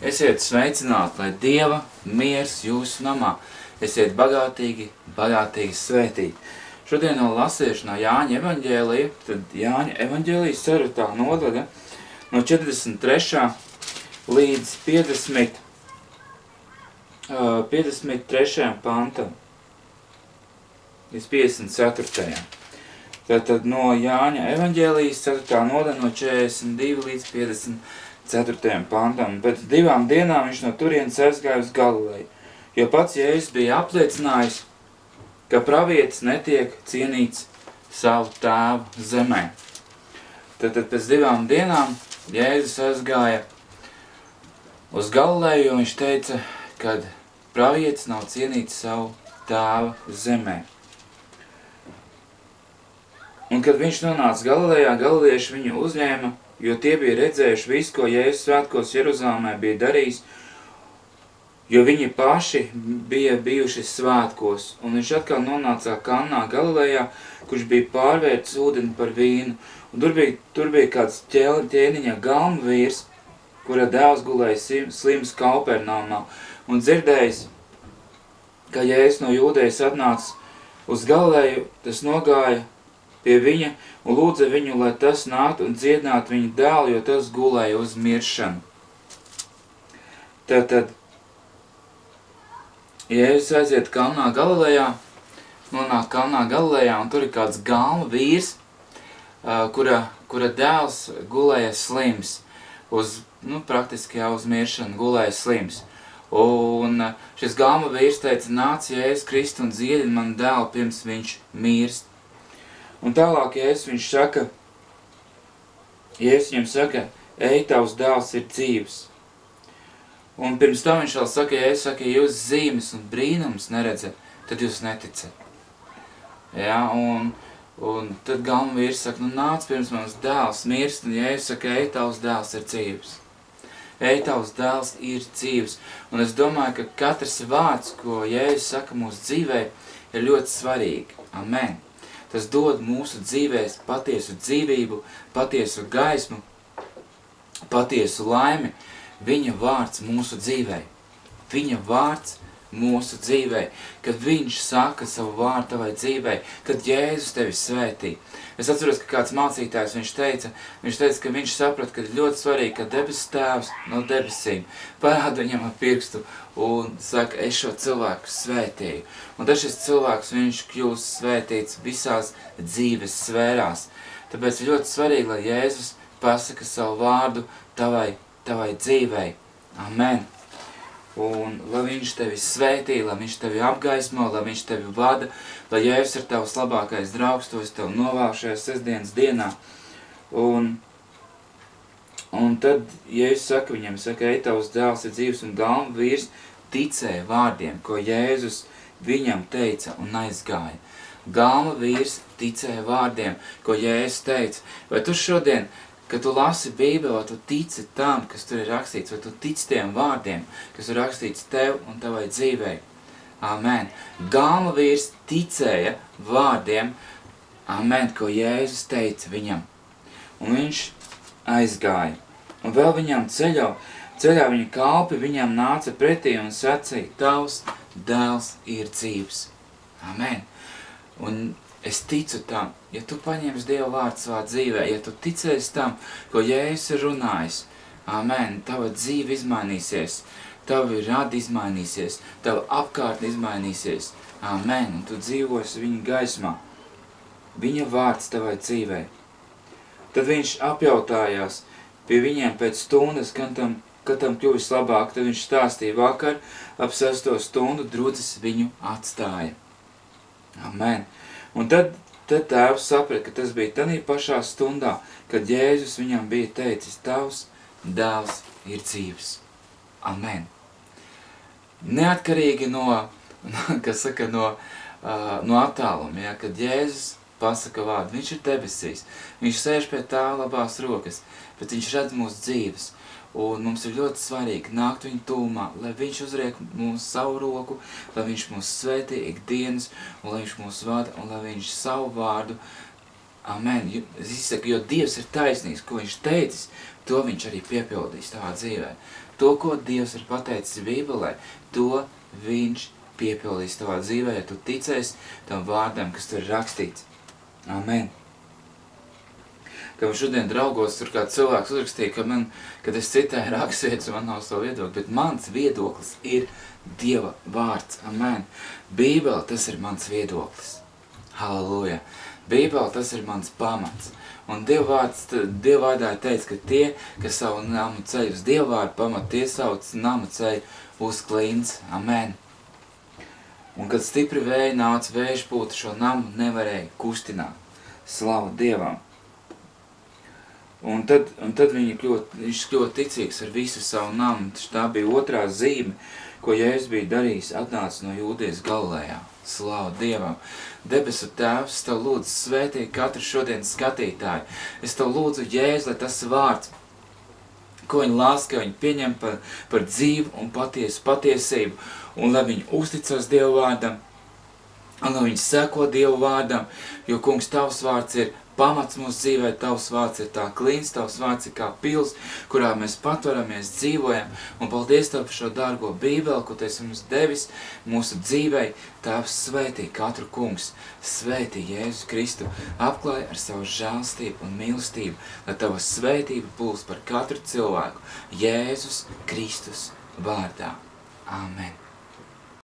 Esiet sveicināti, lai Dieva miers jūsu namā. Esiet bagātīgi, bagātīgi svētīti. Šodien no lasīšu no Jāņa evaņģēlija, tad Jāņa evaņģēlijas 4. nodaļa, no 43. līdz 53. pantam, līdz 54. Tātad no Jāņa evaņģēlijas 4. nodaļa, no 42 līdz 54. pantam. Pēc 2 dienām viņš no turienes aizgāja uz Galileju, jo pats Jēzus bija apliecinājis, ka pravietis netiek cienīts savu tēvu zemē. Tātad pēc 2 dienām Jēzus aizgāja uz Galileju, jo viņš teica, ka pravietis nav cienīts savu tēvu zemē. Un kad viņš nonāca Galilejā, galilieši viņu uzņēma, jo tie bija redzējuši visu, ko Jēzus svētkos Jeruzālēmē bija darījis, jo viņi paši bija bijuši svētkos. Un viņš atkal nonāca Kannā Galilejā, kurš bija pārvērtis ūdeni par vīnu. Un tur bija kāds ķēniņa galmvīrs, kura dēls gulēja slims Kapernaumā, un dzirdējis, ka Jēzus no Jūdejas atnāca uz Galileju, tas nogāja pie viņa un lūdza viņu, lai tas nāktu un dziedinātu viņa dēlu, jo tas gulēja uz miršanu. Tātad Jēzus aiziet Kannā Galilejā, nonāk Kannā Galilejā, un tur ir kāds galma vīrs, kura dēls gulēja slims, praktiski jau uz miršanu gulēja slims. Un šis galma vīrs teica, nāc Jēzus Kristu un dziedini man dēlu, pirms viņš mirst. Un tālāk Jēzus viņam saka, ej, tavs dēls ir dzīvs. Un pirms tam viņš vēl saka, Jēzus saka, ja jūs zīmes un brīnums neredzat, tad jūs neticat. Ja, un tad galma vīrs saka, nāc pirms mans dēls mirst, un Jēzus saka, ej, tavs dēls ir dzīvs. Ej, tavs dēls ir dzīvs. Un es domāju, ka katrs vārds, ko Jēzus saka mūsu dzīvē, ir ļoti svarīgi. Amen. Tas dod mūsu dzīvēs patiesu dzīvību, patiesu gaismu, patiesu laimi. Viņa vārds mūsu dzīvē. Viņa vārds mūsu dzīvē. Kad viņš saka savu vārdu tavai dzīvē, kad Jēzus tevi svētī. Es atceros, ka kāds mācītājs viņš teica, ka viņš saprata, ka ir ļoti svarīgi, ka debesu tēvs no debesīm parāda viņam ar pirkstu un saka, es šo cilvēku svētīju. Un tad šis cilvēks, viņš kļūst svētīts visās dzīves sfērās. Tāpēc ir ļoti svarīgi, lai Jēzus pasaka savu vārdu tavai dzīvei. Amen. Un lai viņš tevi svētī, lai viņš tevi apgaismo, lai viņš tevi vada, lai Jēzus ir tavs labākais draugs, to es tev novēlu šajā sestdienas dienā. Un tad Jēzus saka viņam, ej, tavs dēls ir dzīvs, un galma vīrs ticēja vārdiem, ko Jēzus viņam teica un aizgāja. Galma vīrs ticēja vārdiem, ko Jēzus teica. Vai tu šodien, kad tu lasi Bībeli, vai tu tici tam, kas tur ir rakstīts, vai tu tici tiem vārdiem, kas ir rakstīts tev un tavai dzīvei. Amen. Galma vīrs ticēja vārdiem, amen, ko Jēzus teica viņam. Un viņš aizgāja. Un vēl viņam ceļā viņa kalpi viņam nāca pretī un sacīja, tavs dēls ir dzīvs. Amen. Un es ticu tam, ja tu paņemsi Dieva vārdu savā dzīvē, ja tu ticēsi tam, ko Jēzus ir runājis, amen, tava dzīve izmainīsies, tavi radi izmainīsies, tava apkārtne izmainīsies, amen, un tu dzīvosi viņa gaismā, viņa vārds tavai dzīvē. Tad viņš apjautājās pie viņiem pēc stundas, kad tam kļuvis labāk, tad viņš stāstīja vakar, ap 6. stundu drudzis viņu atstāja. Amen. Un tad tēvs saprata, ka tas bija tanī pašā stundā, kad Jēzus viņam bija teicis, tavs dēls ir dzīvs. Amen. Neatkarīgi no attāluma, ja, kad Jēzus pasaka vārdu, viņš ir debesīs, viņš sēž pie tā labās rokas, bet viņš redz mūsu dzīves. Un mums ir ļoti svarīgi nākt viņu tūmā, lai viņš uzriek mūsu savu roku, lai viņš mūs svētī ikdienas, un lai viņš mūs vada, un lai viņš savu vārdu, amen, jo Dievs ir taisnīgs, ko viņš teicis, to viņš arī piepildīs tavā dzīvē. To, ko Dievs ir pateicis Bībelē, to viņš piepildīs tavā dzīvē, ja tu ticēsi tam vārdam, kas tur ir rakstīts. Amen. Kad šodien draugos tur kāds cilvēks uzrakstīja, kad es citēju rakstvietas, man nav savu viedokli, bet mans viedoklis ir Dieva vārds. Amen. Bībele, tas ir mans viedoklis. Halleluja. Bībele, tas ir mans pamats. Un Dieva vārdā teica, ka tie, kas savu namu ceļ uz Dieva vārdu pamat, tie sauc namu ceļu uz klints. Amen. Un kad stipri vēji nāca vēju pūta, šo namu nevarēja kustināt. Slavu Dievam. Un tad viņš kļūt ticīgs ar visu savu namu. Tā bija otrā zīme, ko Jēzus bija darījis, atnāca no Jūdijas Galilejā. Slavu Dievam. Debesu Tēvs, es Tev lūdzu svētī katru šodienas skatītāju. Es Tev lūdzu, Jēzus, lai tas vārds, ko viņi lās, ka viņi pieņem par dzīvu un patiesību, un lai viņi uzticas Dievu vārdam, un lai viņi seko Dievu vārdam, jo, kungs, Tavs vārds ir pamats mūsu dzīvē, Tavs vārds ir tā klīns, Tavs vārds ir kā pils, kurā mēs patveramies, dzīvojam, un paldies Tev par šo dārgo Bībeli, ko Tu esi mums devis mūsu dzīvē. Tēvs, svētī katru, kungs, svētī Jēzu Kristu, apklāj ar savu žēlstību un mīlestību, lai Tava svētība plūst par katru cilvēku Jēzus Kristus vārdā. Amen.